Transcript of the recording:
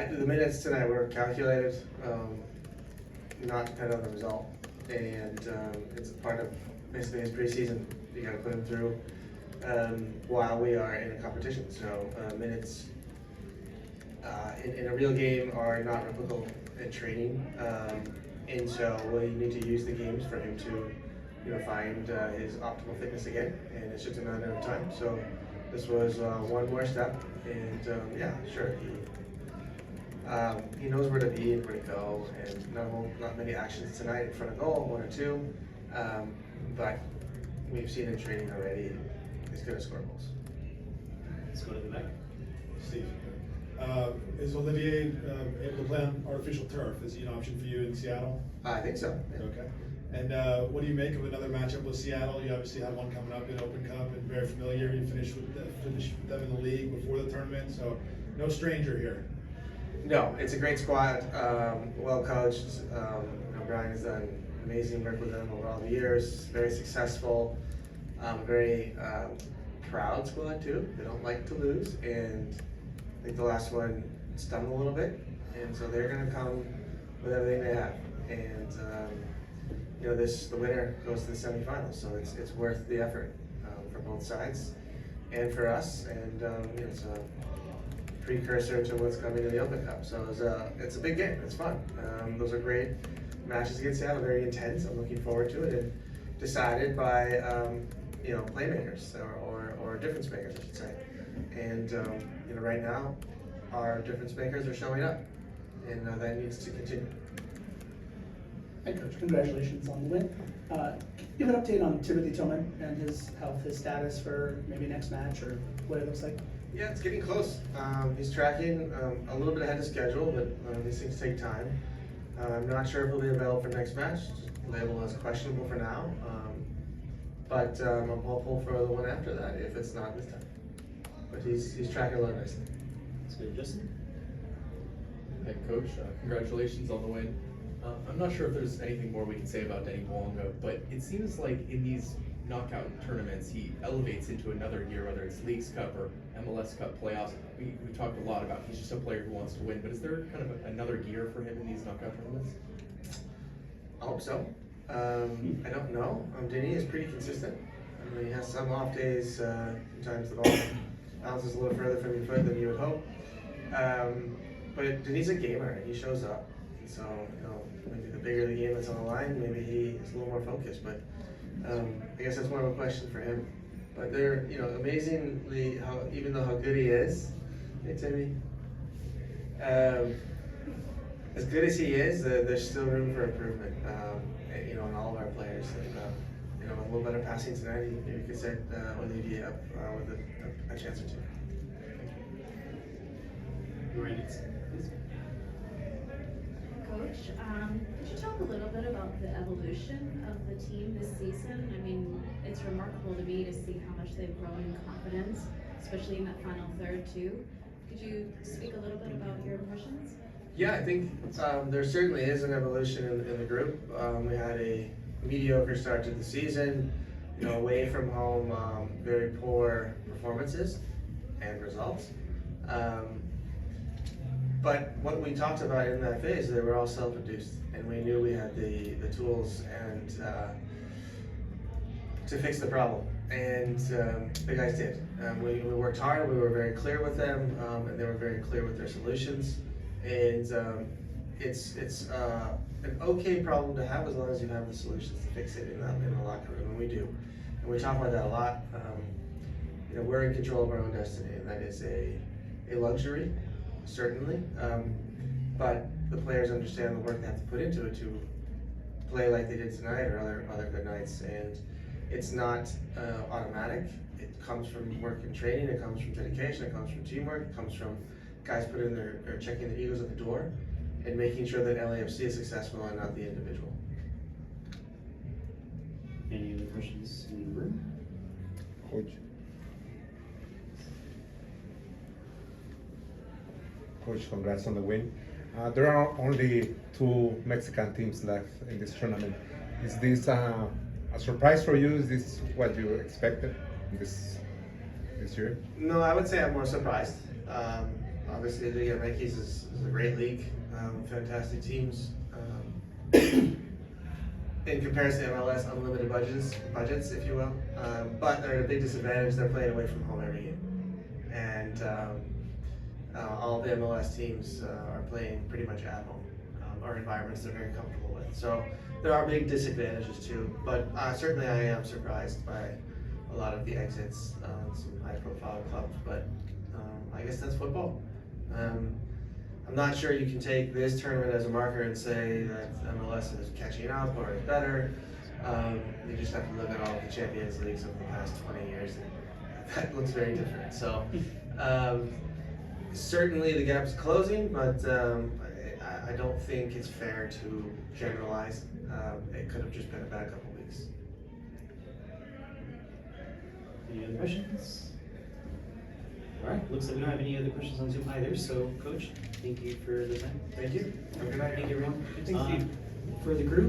The minutes tonight were calculated, not dependent on the result, and it's a part of basically his preseason. You got to put him through while we are in a competition. So minutes in a real game are not replicable in training, and so we need to use the games for him to, find his optimal fitness again, and it's just a matter of time. So this was one more step, and yeah, sure, he knows where to be and where to go, and not many actions tonight in front of goal, one or two, but we've seen in training already he's going to score goals. Let's go to the back. Steve, is Olivier able to play on artificial turf? Is he an option for you in Seattle? I think so. Yeah. Okay. And what do you make of another matchup with Seattle? You obviously had one coming up in Open Cup and very familiar. You finished with them in the league before the tournament, so no stranger here. No, it's a great squad, well coached. Brian has done amazing work with them over all the years. Very successful, very proud squad too. They don't like to lose, and I think the last one stung a little bit, and so they're going to come with everything they have. And the winner goes to the semifinals, so it's worth the effort for both sides and for us. And it's a precursor to what's coming in the Open Cup. So it's a big game. It's fun. Those are great matches against Seattle. Very intense. I'm looking forward to it, and decided by playmakers or difference makers, I should say. And right now, our difference makers are showing up, and that needs to continue. Hi, Coach. Congratulations on the win. Give an update on Timothy Tillman and his health, his status for maybe next match or what it looks like. Yeah, it's getting close. He's tracking a little bit ahead of schedule, but these things take time. I'm not sure if he'll be available for next match. Labeled as questionable for now, but I'm hopeful for the one after that if it's not this time. But he's tracking a lot nicely. Let's go to Justin. Hey, Coach. Congratulations on the win. I'm not sure if there's anything more we can say about Denny Bouanga, but it seems like in these knockout tournaments, he elevates into another gear, whether it's Leagues Cup or MLS Cup playoffs. We talked a lot about he's just a player who wants to win, but is there kind of another gear for him in these knockout tournaments? I hope so. I don't know. Denny is pretty consistent. He has some off days. Sometimes the ball bounces a little further from your foot than you would hope. But Denny's a gamer, and he shows up. So, maybe the bigger the game that's on the line, maybe he is a little more focused. But I guess that's more of a question for him. But they're, amazingly, even though how good he is, hey Timmy, as good as he is, there's still room for improvement. In all of our players. And, a little better passing tonight, maybe could set Olivier up with a chance or two. Randy, please. Coach, could you talk a little bit about the evolution of the team this season? I mean, it's remarkable to me to see how much they've grown in confidence, especially in that final third too. Could you speak a little bit about your impressions? Yeah, I think there certainly is an evolution in the group. We had a mediocre start to the season, away from home, very poor performances and results. But what we talked about in that phase, they were all self-induced, and we knew we had the tools and to fix the problem. And the guys did. We worked hard. We were very clear with them, and they were very clear with their solutions. And it's an okay problem to have as long as you have the solutions to fix it in the locker room, and we do. And we talk about that a lot. We're in control of our own destiny, and that is a luxury, certainly. But the players understand the work they have to put into it to play like they did tonight or other good nights. And it's not automatic. It comes from work and training. It comes from dedication. It comes from teamwork. It comes from guys putting their checking their egos at the door and making sure that LAFC is successful and not the individual. Any other questions in the room? Coach, congrats on the win. There are only 2 Mexican teams left in this tournament. Is this a surprise for you? Is this what you expected this year? No, I would say I'm more surprised. obviously, the Liga MX is a great league, fantastic teams. In comparison to MLS, unlimited budgets, if you will. But they're at a big disadvantage. They're playing away from home every game, and all the MLS teams are playing pretty much at home, or environments they're very comfortable with. So there are big disadvantages too. But certainly, I am surprised by a lot of the exits, some high-profile clubs. But I guess that's football. I'm not sure you can take this tournament as a marker and say that MLS is catching up or is better. You just have to look at all of the Champions Leagues of the past 20 years, and that looks very different. So certainly the gap is closing, but I don't think it's fair to generalize. It could have just been a bad couple weeks. Any other questions? All right, looks like we don't have any other questions on Zoom either, so Coach, thank you for the time. Thank you. Have a good night. Thank you, everyone. Thanks, Steve. For the group,